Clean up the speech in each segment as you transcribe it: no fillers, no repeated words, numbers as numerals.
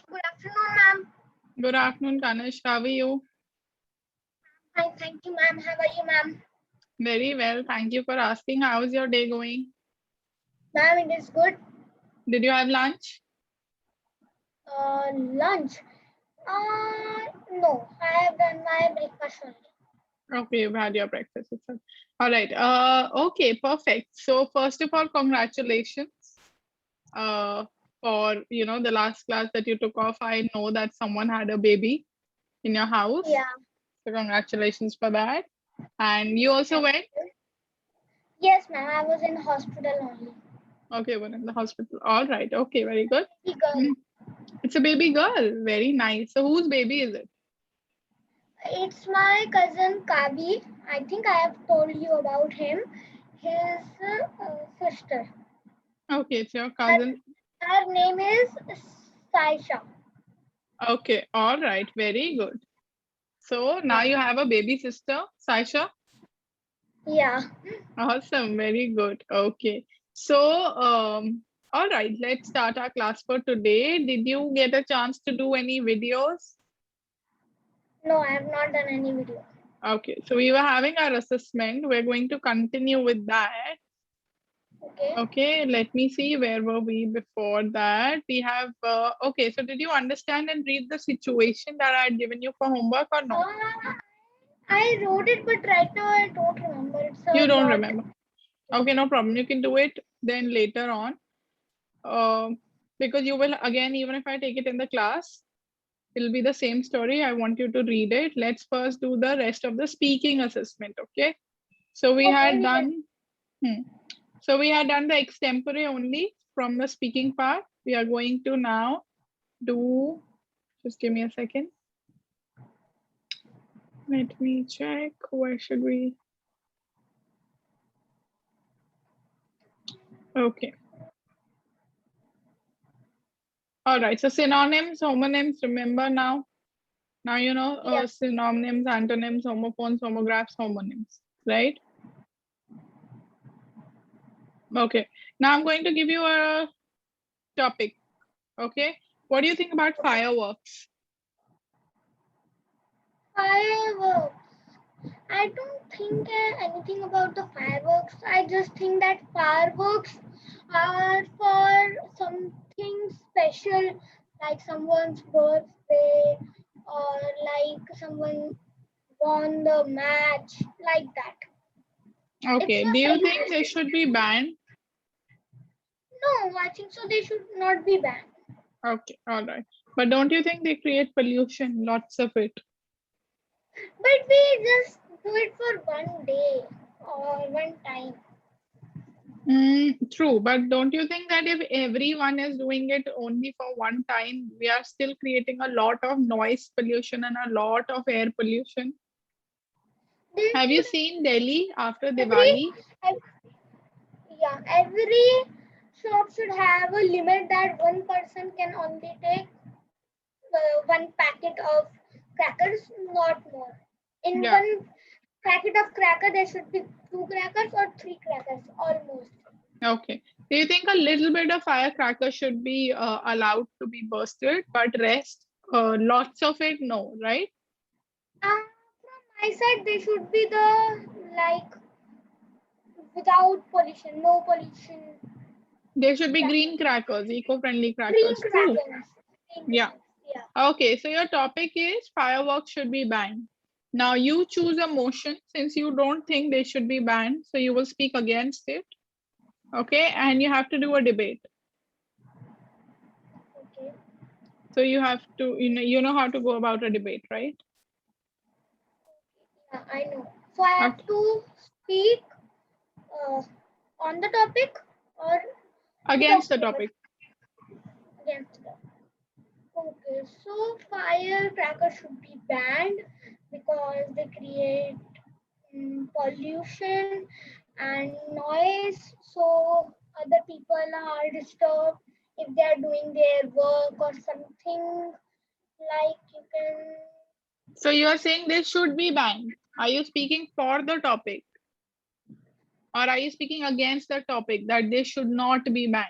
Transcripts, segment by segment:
Good afternoon, ma'am. Good afternoon, Kanish. How are you? Hi, thank you, ma'am. How are you, ma'am? Very well. Thank you for asking. How is your day going? Ma'am, it is good. Did you have lunch? Lunch. No, I have done my breakfast only. Okay, you've had your breakfast itself. All right. Okay, perfect. So first of all, congratulations. For the last class that you took off. I know that someone had a baby in your house. Yeah. So congratulations for that. And you also went? Yes, ma'am. I was in hospital only. Okay, we're in the hospital. All right. Okay, very good. Baby girl. It's a baby girl. Very nice. So whose baby is it? It's my cousin Kabi. I think I have told you about him. His sister. Okay, it's your cousin. Her name is Saisha. Okay, all right, very good. So now you have a baby sister, Saisha. Yeah. Awesome, very good. Okay. So, all right, let's start our class for today. Did you get a chance to do any videos? No, I have not done any video. Okay, so we were having our assessment. We're going to continue with that. Okay. Okay, let me see, where were we before that? We have, okay, so did you understand and read the situation that I had given you for homework or no? I wrote it, but right now I don't remember. It's a You don't lot. remember. Okay, no problem. You can do it then later on. Because you will, again, even if I take it in the class, it'll be the same story. I want you to read it. Let's first do the rest of the speaking assessment, okay? So we had done, so we had done the extempore only from the speaking part. We are going to now do, just give me a second. Let me check, where should we? Okay. All right, so synonyms, homonyms, remember now? Now you know synonyms, antonyms, homophones, homographs, homonyms, right? Okay, now I'm going to give you a topic, okay? What do you think about fireworks? Fireworks. I don't think anything about the fireworks. I just think that fireworks are for something special, like someone's birthday or like someone won the match, like that. Okay, do you think they should be banned? No, I think so. They should not be banned. Okay, all right. But don't you think they create pollution, lots of it? But we just do it for one day or one time. True, but don't you think that if everyone is doing it only for one time, we are still creating a lot of noise pollution and a lot of air pollution? Have you seen Delhi after Diwali? Every shop should have a limit that one person can only take one packet of crackers, not more. In one packet of cracker, there should be 2 crackers or 3 crackers, almost. Okay. Do you think a little bit of firecracker should be allowed to be bursted, but rest, lots of it, no, right? From my side, they should be the like without pollution, no pollution. There should be green crackers, eco-friendly Green crackers. True. crackers. Yeah. Okay, so your topic is fireworks should be banned. Now you choose a motion since you don't think they should be banned. So you will speak against it. Okay, and you have to do a debate. Okay. So you have to, you know how to go about a debate, right? Yeah, I know. So I have to speak on the topic or against the topic. Against the topic. Okay, so firecrackers should be banned because they create pollution and noise, so other people are disturbed if they are doing their work or something, like you can. So you are saying they should be banned. Are you speaking for the topic? Or are you speaking against the topic that they should not be banned?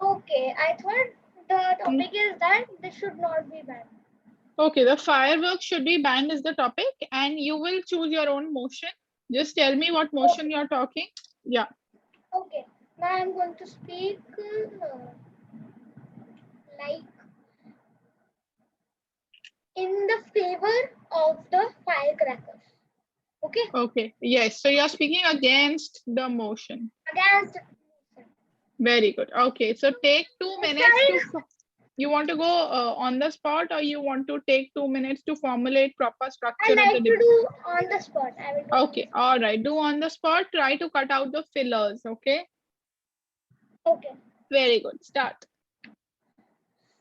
Okay, I thought The topic is that they should not be banned. Okay, the fireworks should be banned is the topic, and you will choose your own motion. Just tell me what motion Okay. you're talking. Yeah. Okay. Now I'm going to speak like in the favor of the firecrackers. Okay. Okay. Yes. So you're speaking against the motion. Against. Very good. Okay. So take 2 minutes to. Inside. You want to go on the spot, or you want to take 2 minutes to formulate proper I structure of the like to debate? do on the spot. I will do on the Okay. spot. All right. Do on the spot. Try to cut out the fillers. Okay. Okay. Very good. Start.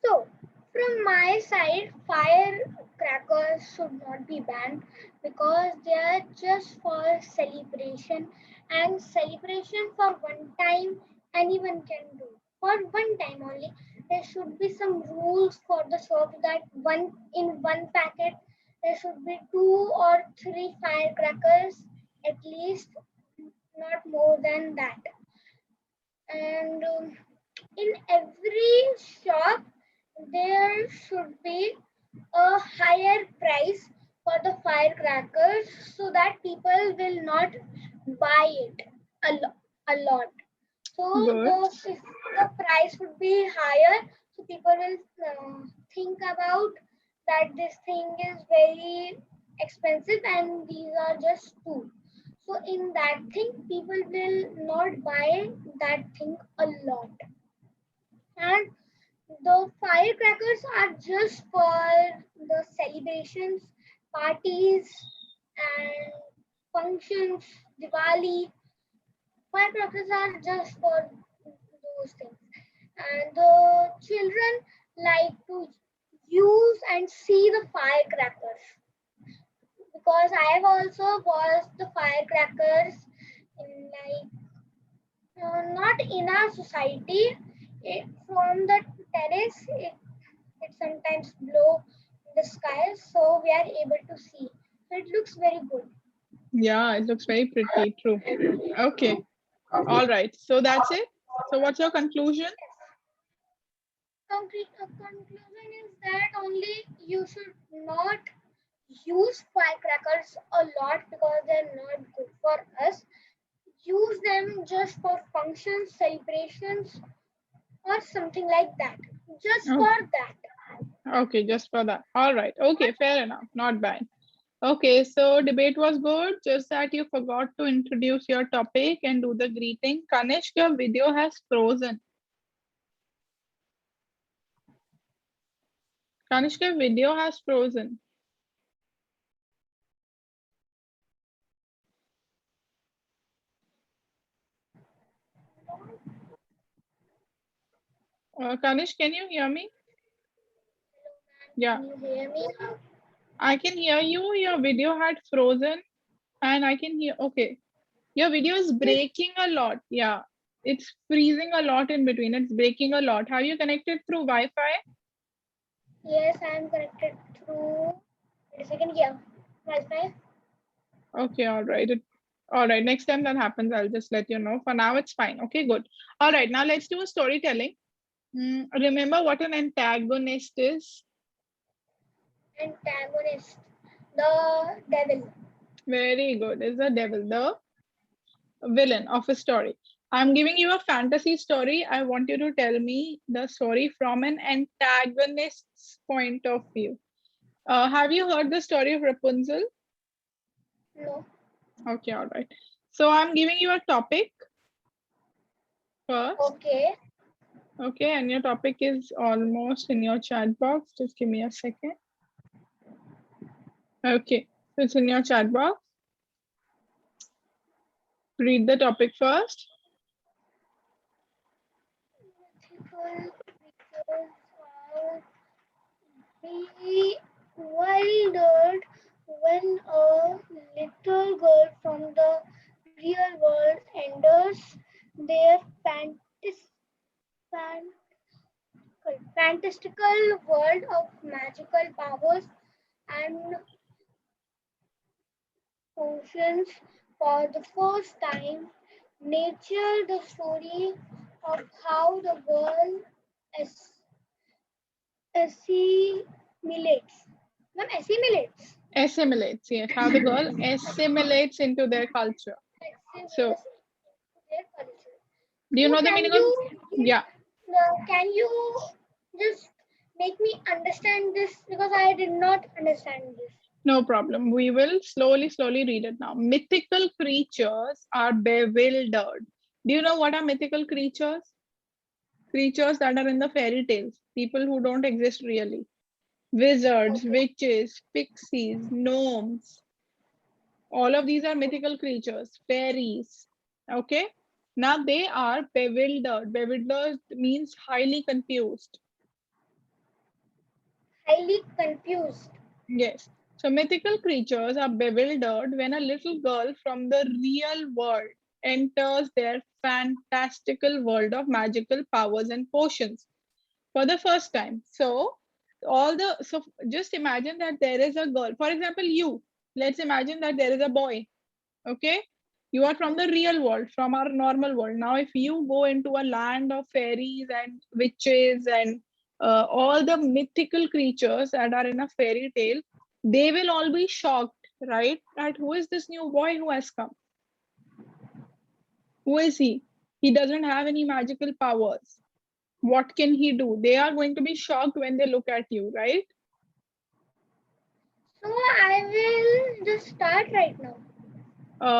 So, from my side, firecrackers should not be banned because they are just for celebration, and celebration for one time anyone can do. For one time only, there should be some rules for the shop that one packet there should be 2 or 3 firecrackers at least, not more than that. And in every shop there should be a higher price for the firecrackers so that people will not buy it a lot. So Good. if the price would be higher, so people will think about that this thing is very expensive and these are just two. So in that thing, people will not buy that thing a lot. And the firecrackers are just for the celebrations, parties, and functions, Diwali. Firecrackers are just for those things. And the children like to use and see the firecrackers because I have also watched the firecrackers in not in our society. From the terrace, it sometimes blow in the sky, so we are able to see. So it looks very good. Yeah, it looks very pretty. True. Okay. All right. So that's it. So what's your conclusion? Conclusion is that only you should not use firecrackers a lot because they're not good for us. Use them just for functions, celebrations, or something like that. Just Oh, for that. okay, just for that. All right. Okay, fair enough. Not bad. Okay, so debate was good. Just that you forgot to introduce your topic and do the greeting. Kanishk, your video has frozen. Kanishk, your video has frozen. Kanishk, can you hear me? Yeah, Can you hear me? I can hear you. Your video had frozen and I can hear. Okay, your video is Yes, breaking a lot. Yeah, it's freezing a lot in between. It's breaking a lot. Have you connected through Wi-Fi? yes, I am connected through. Wait a second, yeah. Wi-Fi. Okay, all right. All right, next time that happens, I'll just let you know. For now, it's fine. Okay, good. All right, now let's do a storytelling. Remember what an antagonist is? Antagonist. The devil. Very good. Is the devil, the villain of a story. I'm giving you a fantasy story. I want you to tell me the story from an antagonist's point of view. Have you heard the story of Rapunzel? No. Okay, all right. So I'm giving you a topic first. Okay. Okay, and your topic is almost in your chat box. Just give me a second. Okay, so it's in your chat box. Read the topic first. Mythical creatures are bewildered when a little girl from the real world enters their fan- fantastical world of magical powers and potions for the first time. Nature, the story of how the world is. assimilates. Ma'am, assimilates. Assimilates, yes. How the girl assimilates into their culture. So, Assimilates their culture. do you So know the meaning of? Yeah, can you just make me understand this because I did not understand this. no problem. We will slowly read it now. Mythical creatures are bewildered. Do you know what are mythical creatures? Creatures that are in the fairy tales, people who don't exist really. Wizards, Okay. witches, pixies, gnomes. All of these are mythical creatures, fairies. Okay. Now they are bewildered. Bewildered means highly confused. Highly confused. Yes. So mythical creatures are bewildered when a little girl from the real world enters their fantastical world of magical powers and potions for the first time. So just imagine that there is a girl. For example, you. Let's imagine that there is a boy. Okay, you are from the real world, from our normal world. Now if you go into a land of fairies and witches and all the mythical creatures that are in a fairy tale, they will all be shocked, right? That who is this new boy who has come? Who is he doesn't have any magical powers. What can he do? They are going to be shocked when they look at you, right? So I will just start right now.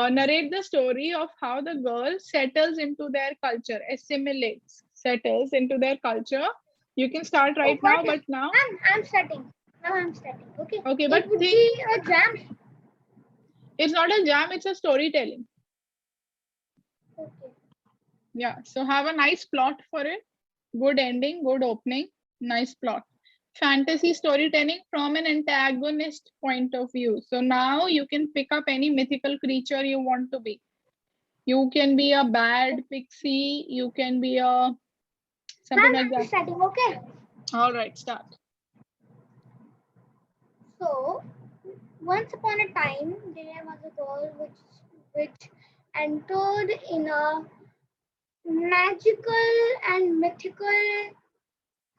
Narrate the story of how the girl settles into their culture, assimilates, settles into their culture. You can start Oh, right what? now, but now, I'm starting. Now I'm starting. Okay. okay, It but would think be a jam. it's not a jam, it's a storytelling. Okay. Yeah, so have a nice plot for it. Good ending, good opening, nice plot. Fantasy storytelling from an antagonist point of view. So now you can pick up any mythical creature you want to be. You can be a bad pixie, you can be a something Ma'am, like I'm that. starting. Okay. All right, start. So once upon a time, there was a girl which entered in a magical and mythical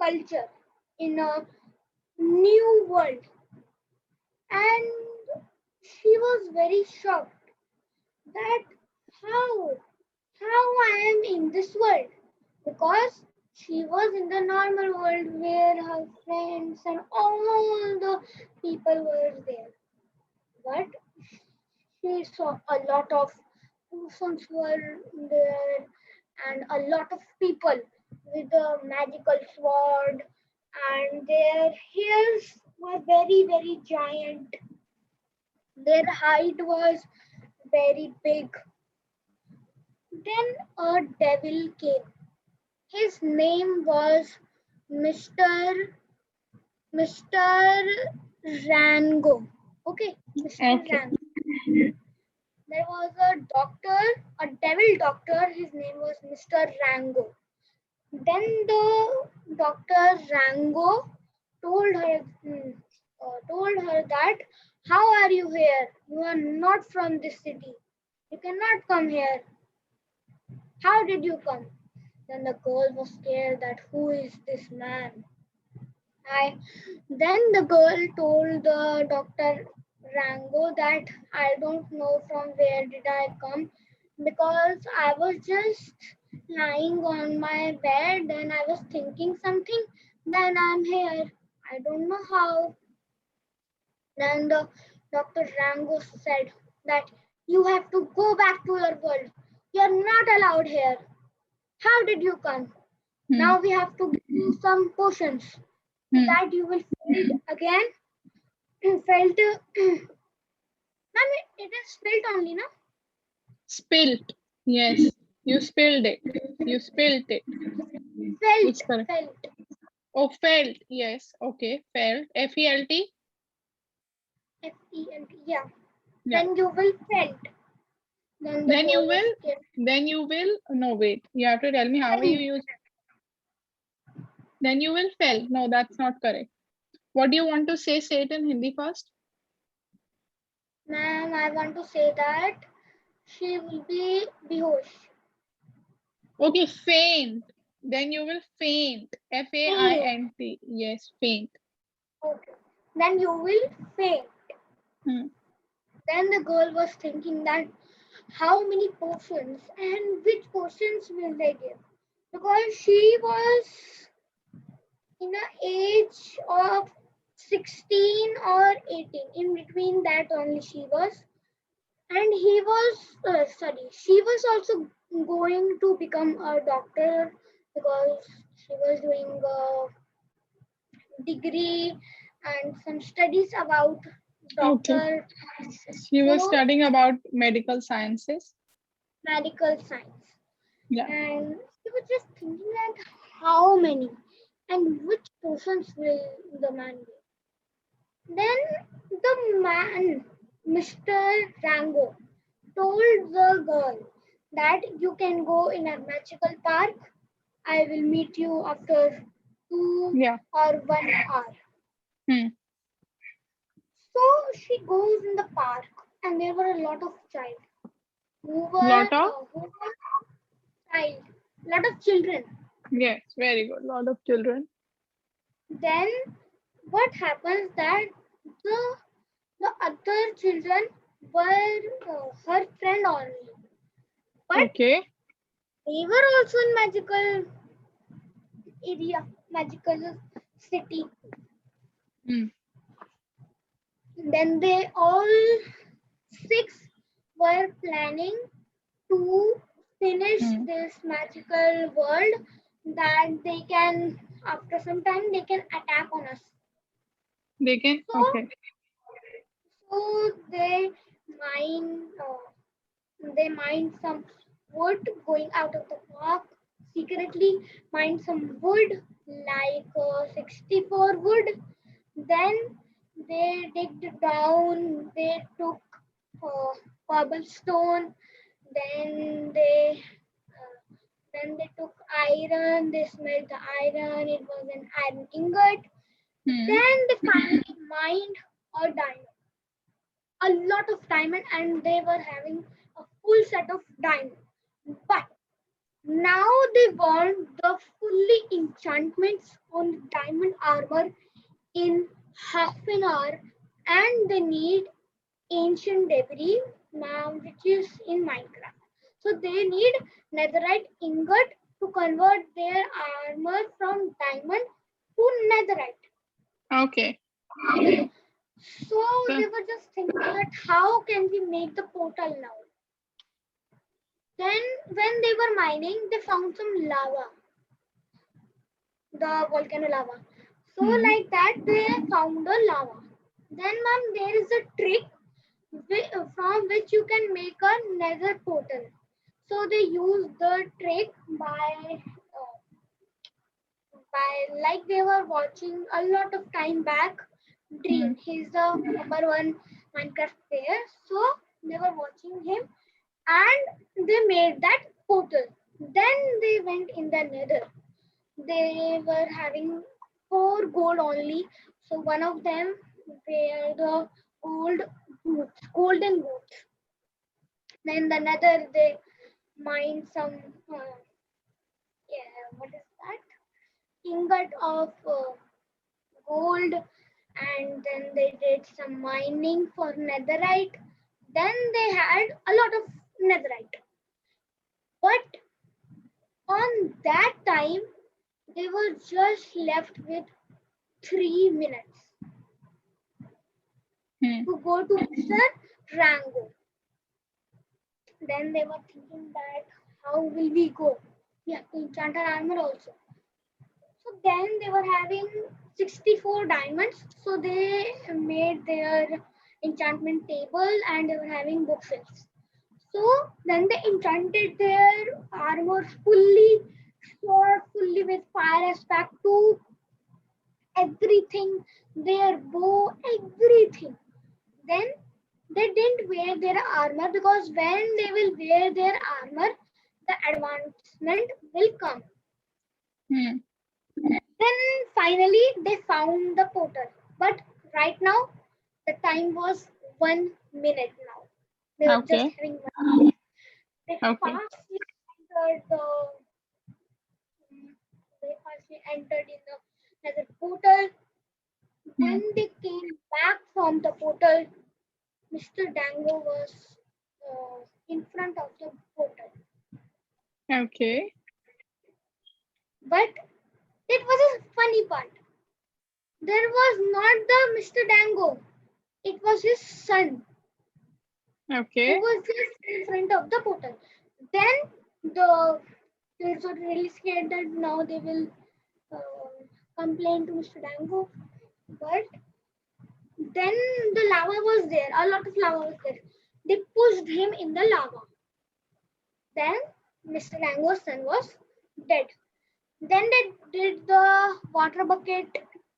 culture in a new world, and she was very shocked that how how I am in this world, because she was in the normal world where her friends and all the people were there, but she saw a lot of persons were there and a lot of people with a magical sword, and their hairs were very giant. Their height was very big. Then a devil came. His name was Mr. Mr. Rango. Okay, Mr. Okay. Rango. There was a doctor, a devil doctor. His name was Mr. Rango. Then the Dr. Rango told her, told her that, how are you here? You are not from this city. You cannot come here. How did you come? Then the girl was scared that who is this man? I then the girl told the Dr. Rango that I don't know from where did I come, because I was just lying on my bed and I was thinking something. Then I'm here. I don't know how. Then the Dr. Rango said that you have to go back to your world. You're not allowed here. How did you come? Hmm. Now we have to give you some potions so Hmm. that you will feel again. Felt. Ma'am, it is felt only, no? Spilt. Yes. You spilled it. You spilled it. It's Felt. correct. Felt. Oh, felt. Yes. Okay. Felt. Felt. Felt. Yeah. Yeah. Then you will felt. Then the Then you girl was will. scared. Then you will. No, wait. You have to tell me how you Felt. use. Then you will fell. No, that's not correct. What do you want to say? Say it in Hindi first. Ma'am, I want to say that she will be behosh. Okay. Faint. Then you will faint. Faint. Faint. Yes, faint. Okay. Then you will faint. Hmm. Then the girl was thinking that how many potions and which potions will they give? Because she was in a age of 16 or 18. In between that only she was. And he was, she was also going to become a doctor because she was doing a degree and some studies about Okay. doctor. She was So studying about medical sciences. medical science. Yeah. And she was just thinking that how many and which potions will the man give. Then the man, Mr. Rango, told the girl that you can go in a magical park. I will meet you after 2 Yeah. or 1 hour. Hmm. So she goes in the park, and there were a lot of child Lot of? who were child, lot of children. Yes, very good. Lot of children. Then what happens that the the other children were her friend only, but Okay. they were also in magical area, magical city. Hmm. Then they all six were planning to finish Hmm. this magical world that they can after some time they can attack on us. They can. So Okay. they mine mine some wood going out of the park secretly, mine some wood like 64 wood. Then they digged down, they took uh, cobblestone, then they took iron, they smelt the iron, it was an iron ingot. Hmm. Then they finally mined a diamond, a lot of diamond, and they were having a full set of diamond. But now they want the fully enchantments on the diamond armor in half an hour, and they need ancient debris now, which is in Minecraft. So they need netherite ingot to convert their armor from diamond to netherite. Okay. So So, they were just thinking that how can we make the portal now? Then when they were mining, they found some lava, the volcano lava. So hmm. like that, they found a lava. Then ma'am, there is a trick from which you can make a nether portal. So they use the trick by like they were watching a lot of time back. Hmm. Dream, he's the number one Minecraft player. So they were watching him, and they made that portal. Then they went in the nether. They were having 4 gold only. So one of them were the gold boots, golden boots. Then the nether they mined some yeah, what is that? Ingot of gold, and then they did some mining for netherite. Then they had a lot of netherite. But on that time, they were just left with 3 minutes Hmm. to go to Mr. Rango. Then they were thinking that how will we go? We have to enchant our armor also. So then they were having 64 diamonds. So they made their enchantment table and they were having bookshelves. So then they enchanted their armor fully, sword fully with fire aspect to everything, their bow, everything. Then they didn't wear their armor because when they will wear their armor, the advancement will come. Hmm. Then finally they found the portal. But right now the time was 1 minute now. They were just Okay. having 1 minute. They Okay. fastly entered the They firstly entered in the nether portal. When they came back from the portal, Mr. Dango was in front of the portal. Okay. But it was a funny part. There was not the Mr. Dango. It was his son Okay. who was just in front of the portal. Then the kids were really scared that now they will complain to Mr. Dango. But then the lava was there. A lot of lava was there. They pushed him in the lava. Then Mr. Dango's son was dead. Then they did the water bucket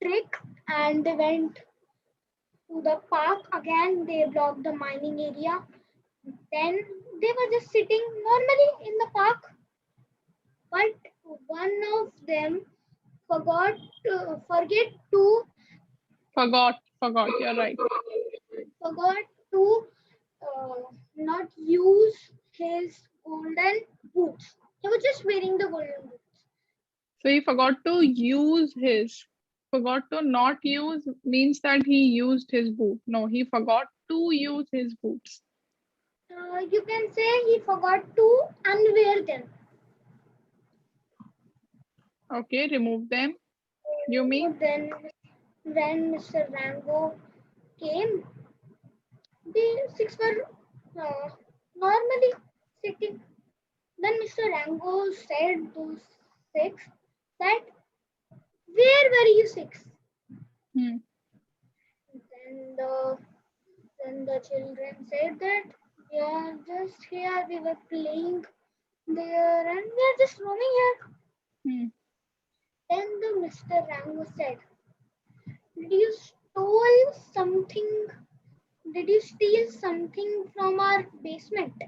trick and they went to the park again. They blocked the mining area. Then they were just sitting normally in the park, but one of them forget to Forgot. You're right. forgot to not use his golden boots. He was just wearing the golden boots. So he forgot to use his. Forgot to not use means that he used his boot. No, he forgot to use his boots. You can say he forgot to unwear them. Okay, remove them. You mean? Then, when Mr. Rango came, the six were normally sitting. Then Mr. Rango said to six that, "Where were you six?" Hmm. Then the children said that, "We are just here. We were playing there, and we are just roaming here." Hmm. Then the Mr. Rango said, "Did you stole something? Did you steal something from our basement?"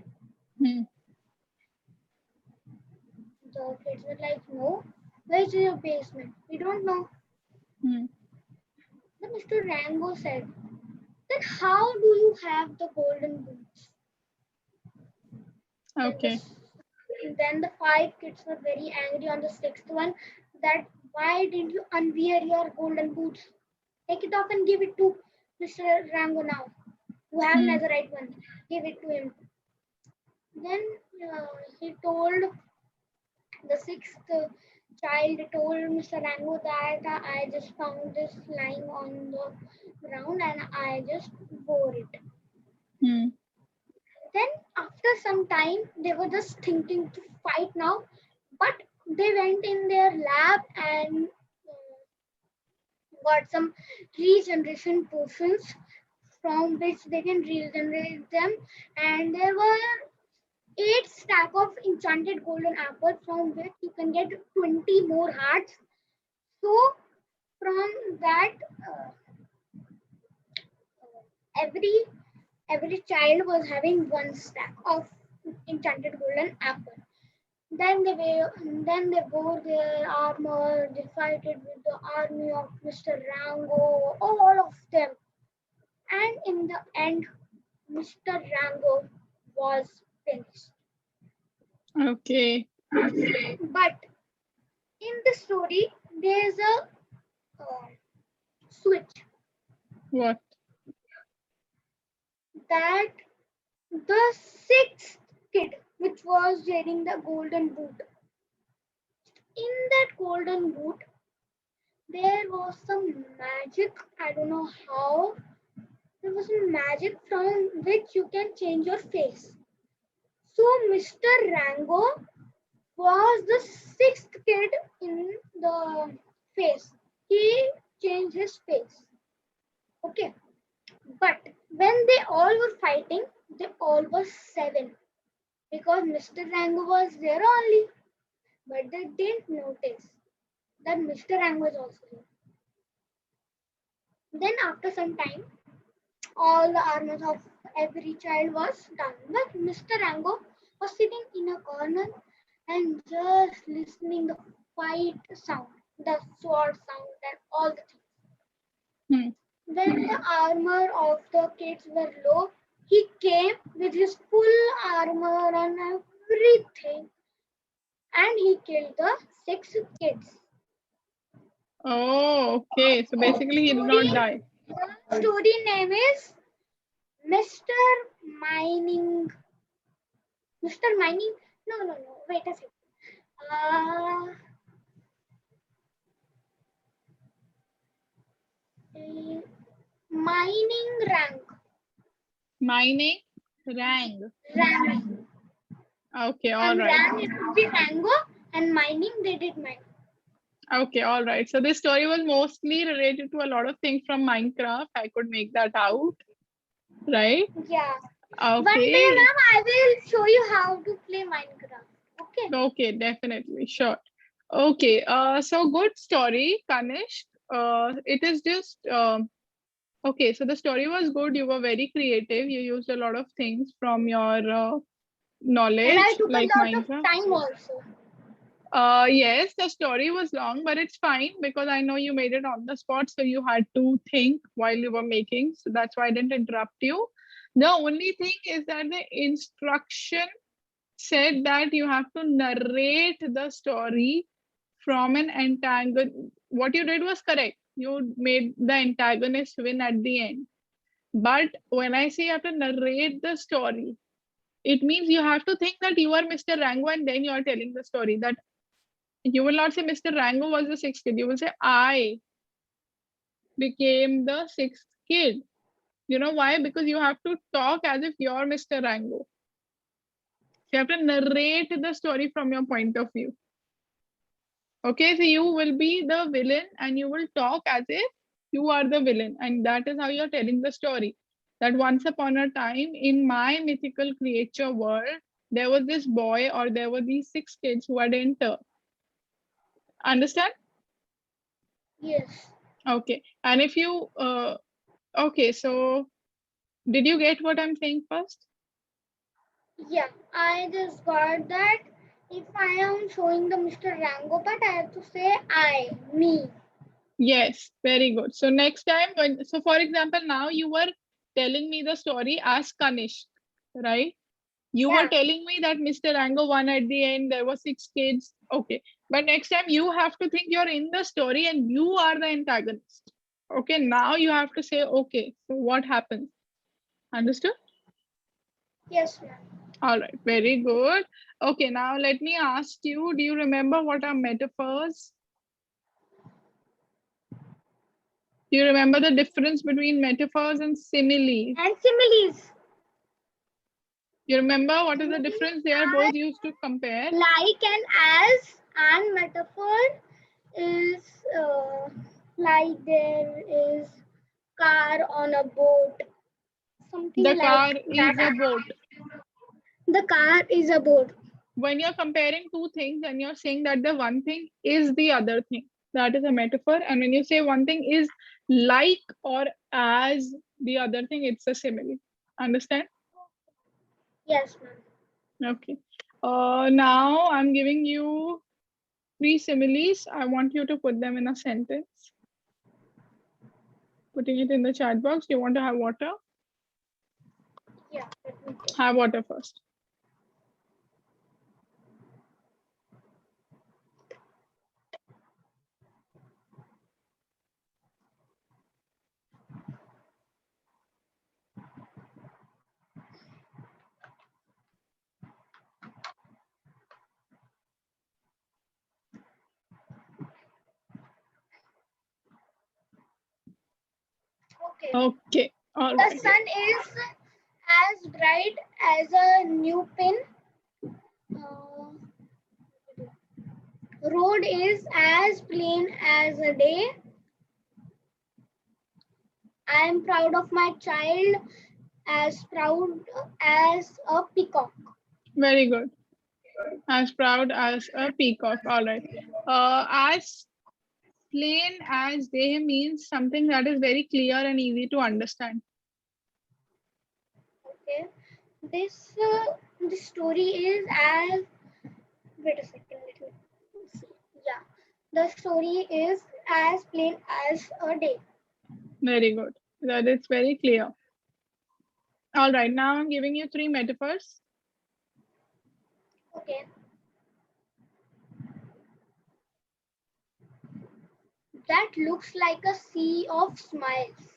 Hmm. The kids were like, "No. Where's your basement? We don't know." Hmm. Then Mr. Rango said, "Then how do you have the golden boots?" Then Okay. then the five kids were very angry on the sixth one that, "Why didn't you unwear your golden boots? Take it off and give it to Mr. Rango now. You have Hmm. netherite one. Give it to him." Then he told the sixth child told Mr. Rango that, "I just found this lying on the ground and I just wore it." Hmm. Then after some time, they were just thinking to fight now, but they went in their lab and got some regeneration potions from which they can regenerate them. And there were 8 stack of enchanted golden apples from which you can get 20 more hearts. So from that, uh, every child was having 1 stack of enchanted golden apple. Then they wore their armor. They fought with the army of Mr. Rango, all of them. And in the end, Mr. Rango was finished. Okay. But in the story, there's a uh, switch What? that the sixth kid, which was wearing the golden boot, in that golden boot, there was some magic. I don't know how. There was some magic from which you can change your face. So Mr. Rango was the sixth kid in the face. He changed his face. Okay. But when they all were fighting, they all were seven because Mr. Rango was there only. But they didn't notice that Mr. Rango was also there. Then after some time, all the armors of every child was done. But Mr. Rango was sitting in a corner and just listening the fight sound, the sword sound, and all the things. Hmm. When the armor of the kids were low, he came with his full armor and everything, and he killed the 6 kids. Oh, okay. So basically, he did not die. The story name is Mr. Mining. Mr. Mining? No. Wait a second. Uh, mining rank. Mining rang. Rang. Okay, all And right. rang it would be Rango, and mining they did mine. Okay, all right. So this story was mostly related to a lot of things from Minecraft. I could make that out, right? Yeah. One day, Okay. ma'am, I will show you how to play Minecraft. Okay. Okay, definitely. Sure. Okay. So good story, Kanish. It is just okay. So the story was good. You were very creative. You used a lot of things from your And I knowledge, took a like lot of Minecraft. time also. Yes, the story was long, but it's fine because I know you made it on the spot, so you had to think while you were making. So that's why I didn't interrupt you. The only thing is that the instruction said that you have to narrate the story from an antagonist. What you did was correct. You made the antagonist win at the end. But when I say you have to narrate the story, it means you have to think that you are Mr. Rango and then you are telling the story. That you will not say Mr. Rango was the sixth kid. You will say I became the sixth kid. You know why? Because you have to talk as if you're Mr. Rango. So you have to narrate the story from your point of view. Okay, so you will be the villain and you will talk as if you are the villain. And that is how you're telling the story. That once upon a time in my mythical creature world, there was this boy or there were these six kids who had entered. Understand? Yes. Okay. And if you, okay, so did you get what I'm saying first? Yeah. I just got that. If I am showing the Mr. Rango part, I have to say me. Yes, very good. So next time when, so for example, now you were telling me the story as Kanish, right? You were Yeah. telling me that Mr. Rango won at the end, there were six kids. Okay. But next time you have to think you're in the story and you are the antagonist. Okay. Now you have to say, okay, so what happens? Understood? Yes, ma'am. All right. Very good. Okay. Now let me ask you, do you remember what are metaphors? Do you remember the difference between metaphors and similes? And similes. You remember what is the Similes difference? They are are both used to compare. like and as, and metaphor is like there is car on a boat, The something like car that. is a boat. The car is a boat. When you're comparing two things and you're saying that the one thing is the other thing, that is a metaphor. And when you say one thing is like or as the other thing, it's a simile. Understand? Yes, ma'am. Okay. Now I'm giving you three similes. I want you to put them in a sentence. Putting it in the chat box. Do you want to have water? Yeah, let me take. Have water first. Okay. Okay. All The right. sun is as bright as a new pin. Uh, road is as plain as a day. I am proud of my child, as proud as a peacock. Very good. As proud as a peacock. All right. As plain as day means something that is very clear and easy to understand. Okay. This story is as, wait a second, let me see. Yeah. The story is as plain as a day. Very good. That is very clear. All right. Now I'm giving you three metaphors. Okay. that looks like a sea of smiles.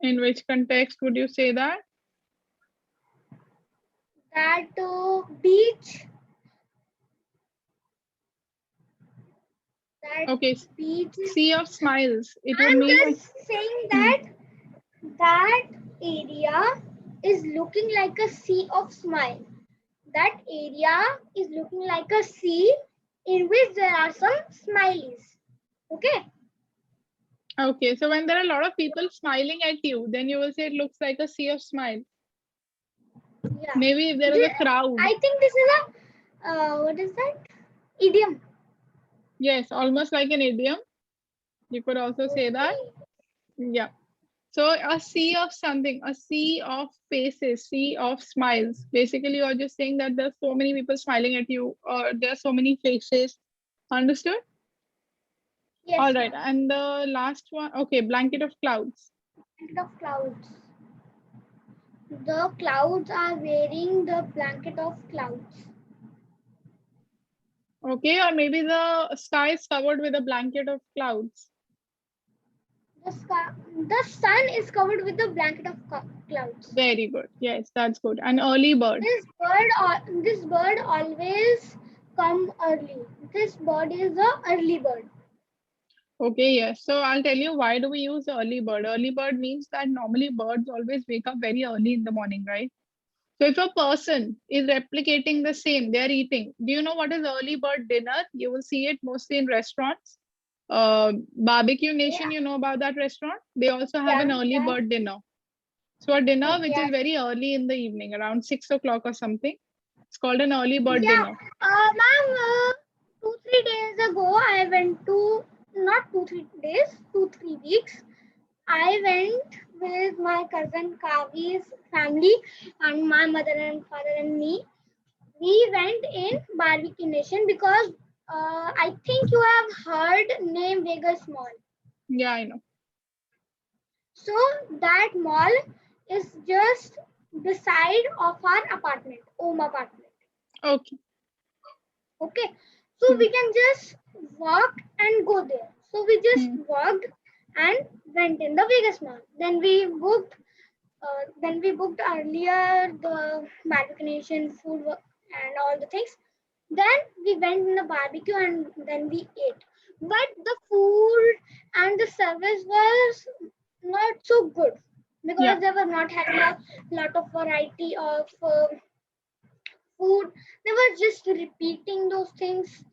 In which context would you say that? That beach, that Okay, beach is. sea of smiles. It would I'm mean like, just saying hmm, that that area is looking like a sea of smile. That area is looking like a sea in which there are some smileys. Okay? okay. So when there are a lot of people smiling at you, then you will say it looks like a sea of smiles. Yeah. Maybe if there is a crowd. I think this is a what is that? Idiom. Yes, almost like an idiom. You could also say that. Okay. Yeah. So a sea of something, a sea of faces, sea of smiles. Basically, you're just saying that there's so many people smiling at you, or there are so many faces. Understood? All Yes, right. ma'am. And the last one, okay, blanket of clouds. Blanket of clouds. The clouds are wearing the blanket of clouds. Okay, or maybe the sky is covered with a blanket of clouds. The sun is covered with a blanket of clouds. Very good. Yes, that's good. An early bird. This bird always come early. This bird is a early bird. Okay, yes. So I'll tell you why do we use early bird. Early bird means that normally birds always wake up very early in the morning, right? So if a person is replicating the same, they're eating. Do you know what is early bird dinner? You will see it mostly in restaurants. Barbecue Nation, Yeah, you know about that restaurant? They also have an yeah, early yeah. bird dinner. So a dinner which Okay. is very early in the evening, around 6 o'clock or something. It's called an early bird Yeah. dinner. Ma'am, 2 3 days ago, I went to not 2 3 days, 2 3 weeks. I went with my cousin Kavi's family and my mother and father and me. We went in Barbecue Nation because I think you have heard name Vegas Mall. Yeah, I know. So that mall is just beside of our apartment, home apartment. Okay. Okay, so Hmm. we can just walk and go there. So we just Hmm. walked and went in the Vegas Mall. Then we booked earlier the barbecue nation food and all the things. Then we went in the barbecue and then we ate. But the food and the service was not so good Yeah. because they were not having a lot of variety of food. They were just repeating those things,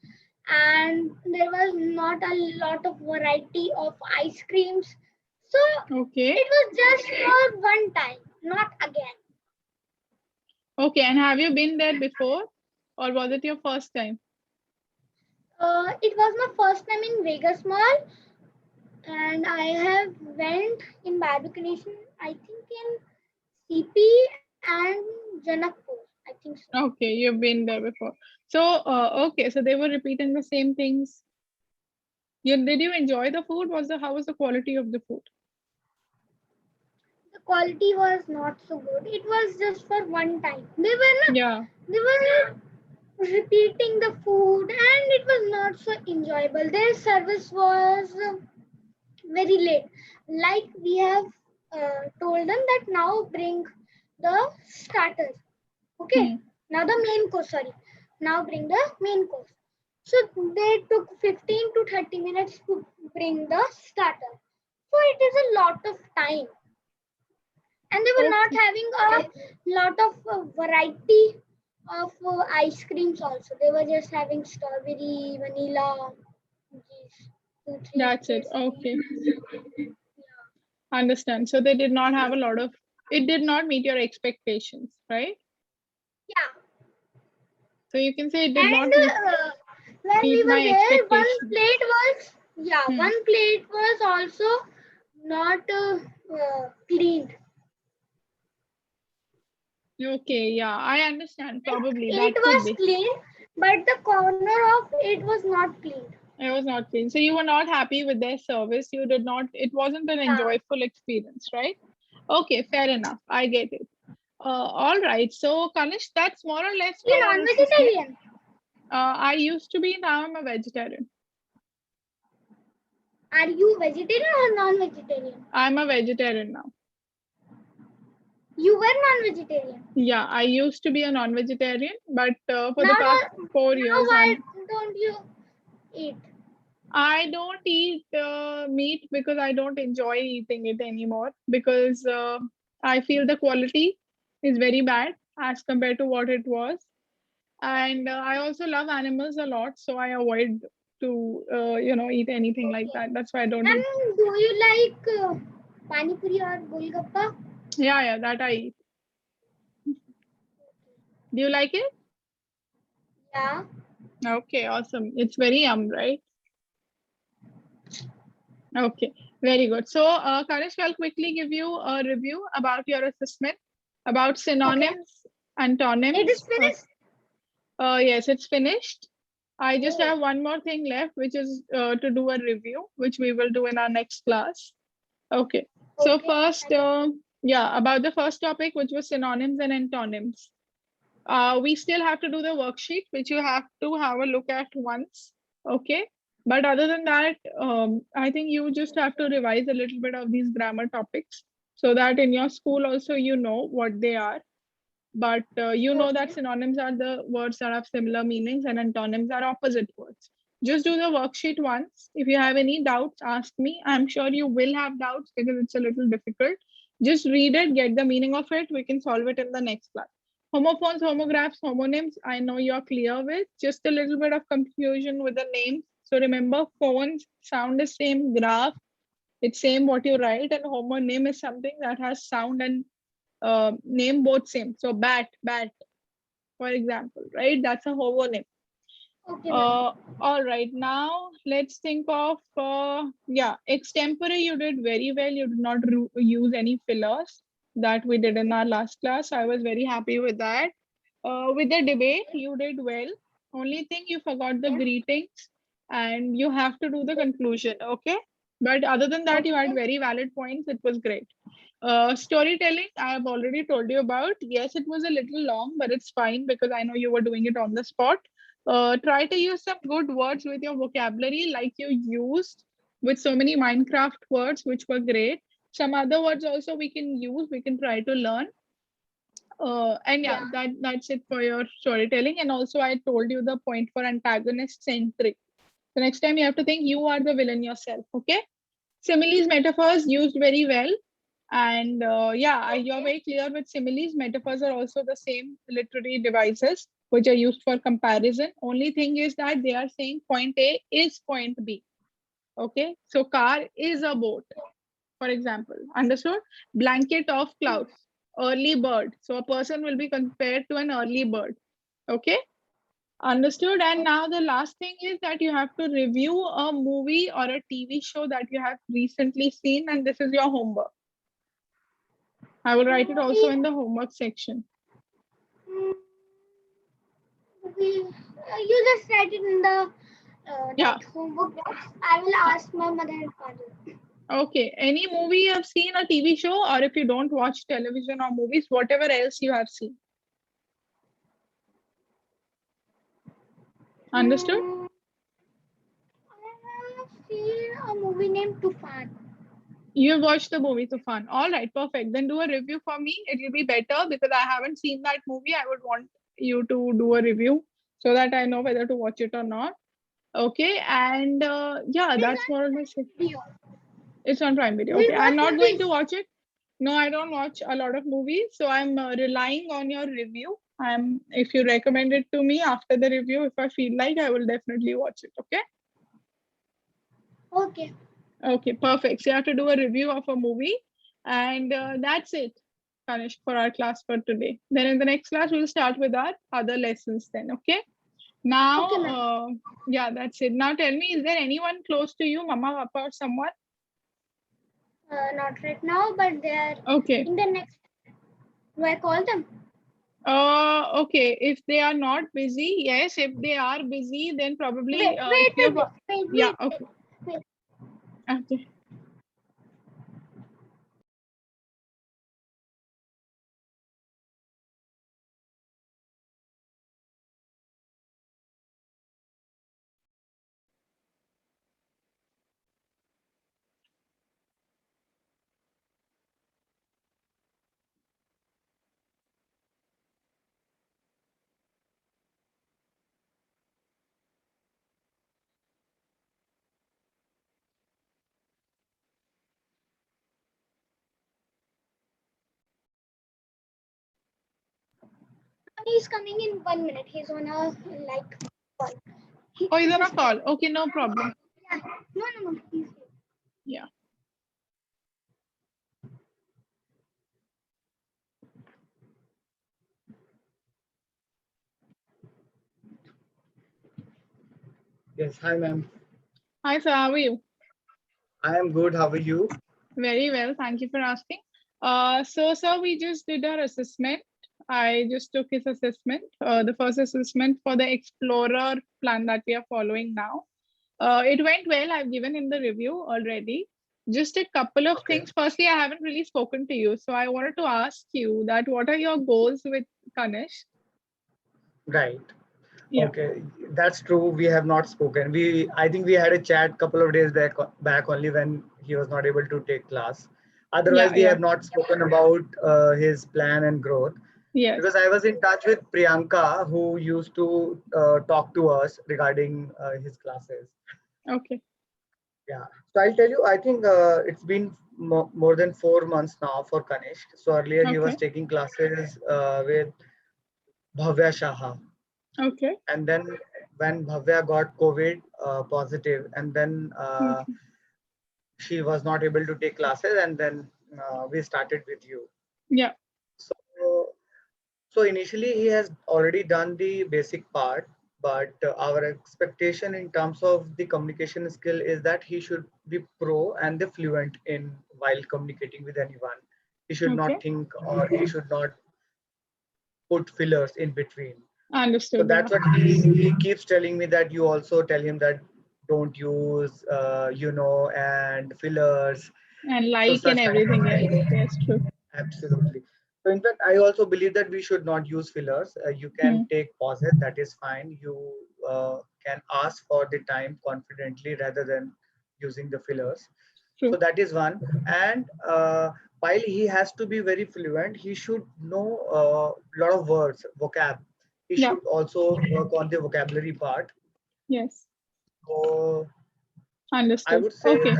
and there was not a lot of variety of ice creams. So Okay. it was just for one time, not again. Okay. And have you been there before? Or was it your first time? It was my first time in Vegas Mall, and I have went in barbecue nation. I think in CP and Janakpur. I think so. Okay, you've been there before. So, okay, so they were repeating the same things. Did you enjoy the food? How was the quality of the food? The quality was not so good. It was just for one time. Yeah. They were repeating the food, and it was not so enjoyable. Their service was very late. Like we have told them that now bring the starters. Okay, Hmm. now the main course. Sorry, now bring the main course. So they took 15 to 30 minutes to bring the starter. So it is a lot of time, and they were not Okay. having a lot of variety of ice creams also. They were just having strawberry, vanilla, these two, three That's it. tasty. Okay. Yeah. Understand. So they did not have a lot of, it did not meet your expectations, right? Yeah. So you can say it did not And when we meet were my there, expectations. Hmm. one plate was also not cleaned. Okay. Yeah, I understand. Probably It that could was be. clean, but the corner of it was not cleaned. It was not clean. So you were not happy with their service. You did not, it wasn't an Yeah. enjoyable experience, right? Okay, fair enough. I get it. All right. So, Kanish, that's more or less You for our assessment. non-vegetarian? I used to be, now I'm a vegetarian. Are you vegetarian or non-vegetarian? I'm a vegetarian now. You were non-vegetarian. Yeah, I used to be a non-vegetarian, but for the Now, past 4 years, why don't you eat? I don't eat meat because I don't enjoy eating it anymore because I feel the quality is very bad as compared to what it was. And I also love animals a lot, so I avoid to eat anything like Okay. that. That's why I don't And eat. do you like pani puri or golgappa? Yeah, that I eat. Do you like it? Yeah. Okay, awesome. It's very yum, right? Okay, very good. So, Kanish, I'll quickly give you a review about your assessment about Okay. synonyms, It is antonyms. finished. Yes, it's finished. I just Oh. have one more thing left, which is to do a review, which we will do in our next class. Okay. So Okay. first, about the first topic, which was synonyms and antonyms. We still have to do the worksheet, which you have to have a look at once. Okay. But other than that, I think you just have to revise a little bit of these grammar topics so that in your school also you know what they are. But you know that Okay. synonyms are the words that have similar meanings and antonyms are opposite words. Just do the worksheet once. If you have any doubts, ask me. I'm sure you will have doubts because it's a little difficult. Just read it, get the meaning of it. We can solve it in the next class. Homophones, homographs, homonyms, I know you're clear with. Just a little bit of confusion with the names. So remember, phones sound the same, graph, it's same what you write, and homonym is something that has sound and name both same. So bat, for example, right? That's a homonym. Okay, ma'am. All right, now let's think of extempore. You did very well. You did not use any fillers that we did in our last class. I was very happy with that. With the debate, you did well. Only thing you forgot the Okay. greetings, and you have to do the conclusion. Okay, but other than that, you had Okay. very valid points. It was great. Storytelling, I have already told you about. Yes, it was a little long, but it's fine because I know you were doing it on the spot. Try to use some good words with your vocabulary, like you used with so many Minecraft words, which were great. Some other words also we can use, we can try to learn. And yeah, Yeah. that's it for your storytelling. And also, I told you the point for antagonist centric. The next time you have to think you are the villain yourself. Okay. Similes, metaphors used very well. And you're Okay. very clear with similes. Metaphors are also the same literary devices which are used for comparison. Only thing is that they are saying point A is point B. Okay, so car is a boat, for example. Understood? Blanket of clouds, early bird. So a person will be compared to an early bird. Okay, understood. And now the last thing is that you have to review a movie or a TV show that you have recently seen, and this is your homework. I will write it also Movie. in the homework section. mm, you just write it in the Yeah. that homework box. I will ask my mother and father. Okay. Any movie you have seen, a TV show, or if you don't watch television or movies, whatever else you have seen. Understood? Mm, I have seen a movie named Tufan. You have watched the movie Tufan. All right, perfect. Then do a review for me. It will be better because I haven't seen that movie. I would want you to do a review so that I know whether to watch it or not. Okay. And It is that's on more or less it. Prime Video. It's on Prime Video. Do you Okay. I'm watch not going to movies? watch it. No, I don't watch a lot of movies. So I'm relying on your review. If you recommend it to me after the review, if I feel like, I will definitely watch it. Okay. Okay. Okay, perfect. So you have to do a review of a movie, and that's it. Finished for our class for today. Then in the next class, we'll start with our other lessons. Then, okay. Now, Okay, ma'am. that's it. Now, tell me, is there anyone close to you, Mama, Papa, or someone? Not right now, but they are Okay. in the next. Do I call them? Okay. If they are not busy, yes. If they are busy, then probably Wait, if wait, you wait, have, wait, wait, yeah. wait, wait. Okay. Wait. Okay. he's coming in 1 minute. He's on a like call. Oh, he's on a He's call. Okay, no problem. yeah. No. He's Yeah. Yes, hi ma'am. Hi, sir. How are you? I am good. How are you? Very well. Thank you for asking. So, sir, we just did our assessment. I just took his assessment, the first assessment for the Explorer plan that we are following now. It went well. I've given him the review already. Just a couple of Okay. things. Firstly, I haven't really spoken to you. So I wanted to ask you that what are your goals with Kanish? Right. Yeah. Okay. That's true. We have not spoken. I think we had a chat couple of days back only when he was not able to take class. Otherwise, Yeah. we Yeah. have not spoken about his plan and growth Yes. because I was in touch with Priyanka, who used to talk to us regarding his classes. Okay. Yeah. So I'll tell you, I think it's been more than 4 months now for Kanish. So earlier he was Okay. taking classes with Bhavya Shaha. Okay. And then when Bhavya got COVID positive, and then Okay. she was not able to take classes, and then we started with you. Yeah. So, so initially he has already done the basic part, but our expectation in terms of the communication skill is that he should be pro and the fluent in while communicating with anyone. He should Okay. not think or he should not put fillers in between. So Understood. Yeah. that's what he keeps telling me, that you also tell him that don't use and fillers. And So like and such kind everything. Yes. of Yes. True. absolutely. So in fact, I also believe that we should not use fillers. You can Hmm. take pauses, that is fine. You can ask for the time confidently rather than using the fillers. So True. that is one. And while he has to be very fluent, he should know a lot of words, vocab. He Yeah. should also work on the vocabulary part. Yes. So I Understood. would say, Okay.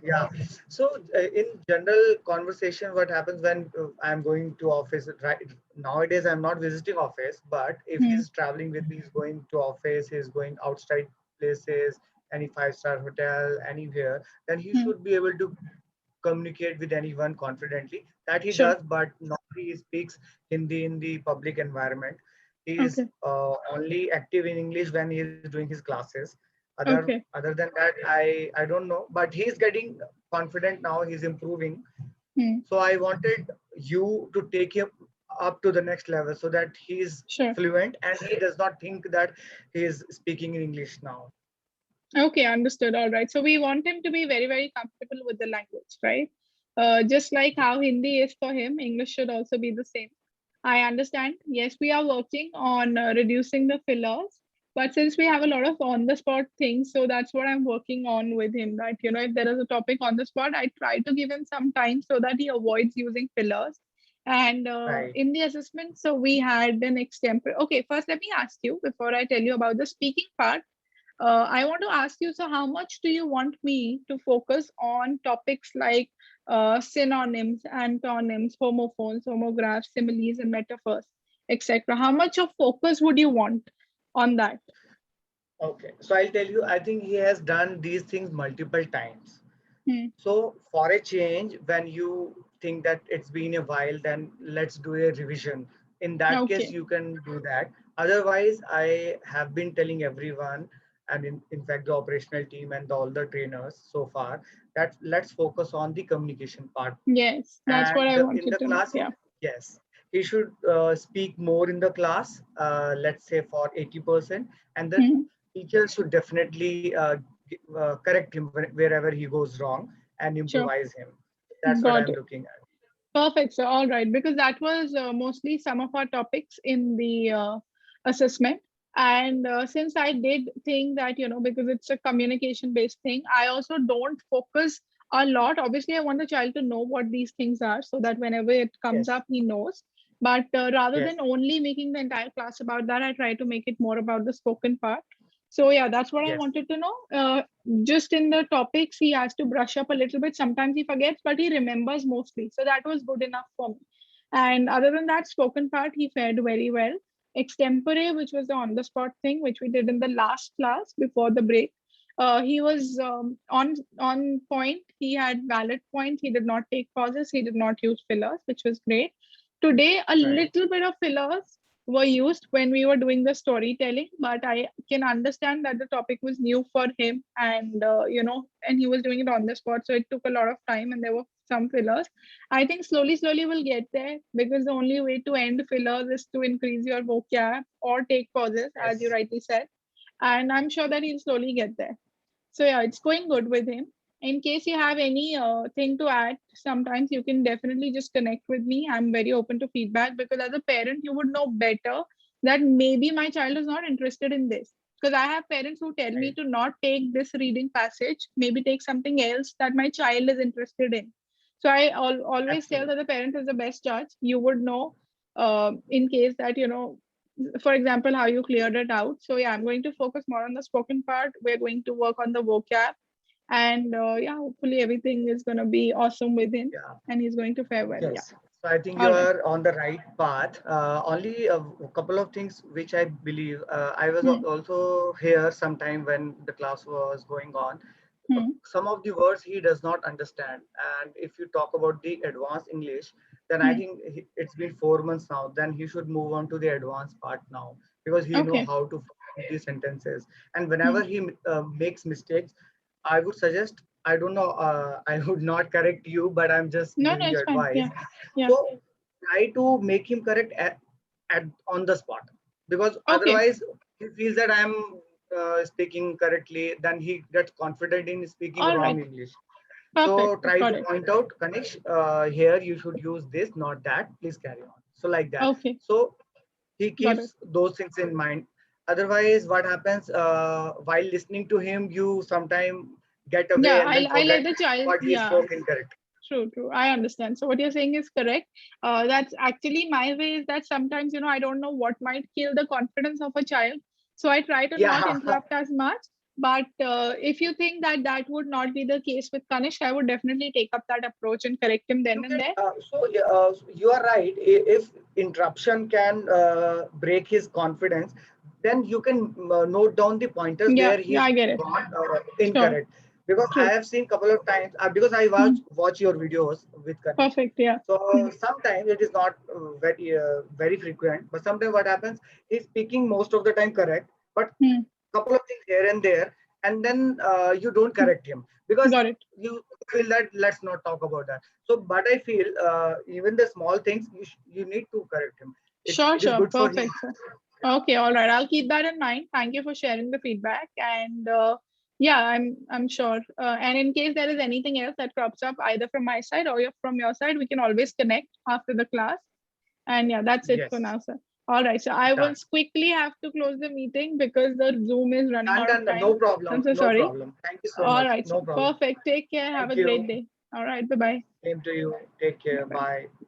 yeah. So in general conversation, what happens when I'm going to office? Right nowadays, I'm not visiting office, but if Hmm. he's traveling with me, he's going to office, he's going outside places, any five-star hotel, anywhere, then he Hmm. should be able to communicate with anyone confidently. That he Sure. does, but not he speaks Hindi in the public environment. He is Okay. only active in English when he is doing his classes. Okay. Other than that, I don't know. But he is getting confident now. He's improving. Hmm. So I wanted you to take him up to the next level so that he is Sure. fluent and he does not think that he is speaking in English now. Okay, understood. All right. So we want him to be very, very comfortable with the language, right? Just like how Hindi is for him, English should also be the same. I understand. Yes, we are working on reducing the fillers, but since we have a lot of on the spot things, so that's what I'm working on with him. That, if there is a topic on the spot, I try to give him some time so that he avoids using fillers. And Right. in the assessment, so we had an extemporary. Okay, first let me ask you before I tell you about the speaking part. I want to ask you, so how much do you want me to focus on topics like synonyms, antonyms, homophones, homographs, similes, and metaphors, etc.? How much of focus would you want on that? Okay. So I'll tell you, I think he has done these things multiple times. Hmm. So for a change, when you think that it's been a while, then let's do a revision. In that case, Okay. you can do that. Otherwise, I have been telling everyone, and in fact, the operational team and all the trainers so far, that let's focus on the communication part. Yes, that's what I And in wanted the to know. class, Yeah. yes, he should speak more in the class, let's say for 80%. And the Hmm. teacher should definitely correct him wherever he goes wrong and Sure. improvise him. That's what Got I'm it. looking at. Perfect. So, all right, because that was mostly some of our topics in the assessment. And since I did think that, because it's a communication based thing, I also don't focus a lot. Obviously, I want the child to know what these things are so that whenever it comes Yes, up, he knows. But rather yes, than only making the entire class about that, I try to make it more about the spoken part. So, yeah, that's what I yes, wanted to know. Just in the topics, he has to brush up a little bit. Sometimes he forgets, but he remembers mostly. So that was good enough for me. And other than that, spoken part, he fared very well. extempore, which was the on-the-spot thing, which we did in the last class before the break. He was on point. He had valid point. He did not take pauses. He did not use fillers, which was great. Today, a Right. little bit of fillers were used when we were doing the storytelling, but I can understand that the topic was new for him, and and he was doing it on the spot, so it took a lot of time, and there were some fillers. I think slowly we'll get there, because the only way to end fillers is to increase your vocab or take pauses, as you Yes. rightly said, and I'm sure that he'll slowly get there. So yeah, it's going good with him. In case you have any thing to add, sometimes you can definitely just connect with me. I'm very open to feedback, because as a parent, you would know better that maybe my child is not interested in this. Because I have parents who tell me Right. to not take this reading passage, maybe take something else that my child is interested in. So I always tell that Absolutely. the parent is the best judge. You would know in case that, for example, how you cleared it out. So yeah, I'm going to focus more on the spoken part. We're going to work on the vocab, and yeah, hopefully everything is going to be awesome with him, Yeah. and he's going to fare well. Yeah. Yes. So I think you All right. are on the right path. Only a couple of things which I believe. I was Hmm. also here sometime when the class was going on. Hmm. Some of the words he does not understand, and if you talk about the advanced English, then I Hmm. think it's been 4 months now. Then he should move on to the advanced part now, because he know Okay. how to form these sentences. And Hmm. whenever he makes mistakes, I would suggest, I don't know, I would not correct you, but I'm just No, giving no, you it's fine. advice. Yeah. Yeah. So try to make him correct at on the spot, because Okay. otherwise he feels that I'm speaking correctly, then he gets confident in speaking All wrong right. English. Perfect. So try Got to it. point out, Kanish, here you should use this, not that. Please carry on. So like that. Okay. So he Got it. keeps those things in mind. Otherwise, what happens while listening to him, you sometimes get away Yeah, and then I let forget the child. what he Yeah. spoke incorrect. True, true. I understand. So what you're saying is correct. That's actually my way, is that sometimes, I don't know what might kill the confidence of a child. So I try to not Yeah. interrupt as much. But if you think that that would not be the case with Kanish, I would definitely take up that approach and correct him then You and can there. you are right. If interruption can break his confidence, then you can note down the pointers Yeah, where yeah, he's I get it. gone Sure, incorrect. Because I true. have seen couple of times, because I Hmm. watch your videos with Kanish. Perfect. Yeah. So Hmm. sometimes it is not very frequent, but sometimes what happens, he's speaking most of the time correct, but Hmm. couple of things here and there, and then you don't Hmm. correct him, because Got it. you feel that let's not talk about that. So but I feel even the small things, you need to correct him. Sure, It is sure. good for him. Perfect, sir. Okay, all right. I'll keep that in mind. Thank you for sharing the feedback. And yeah, I'm sure. And in case there is anything else that crops up, either from my side or from your side, we can always connect after the class. And yeah, that's it for Yes. now, sir. All right. So I will Done. quickly have to close the meeting because the Zoom is running out of Done. No time. I'm problem, so no sorry. problem. Thank you so All much. right, sir. No problem. Perfect. Take care. Have Thank a you. great day. All right. Bye bye. Same to you. Take Bye care. bye. Bye.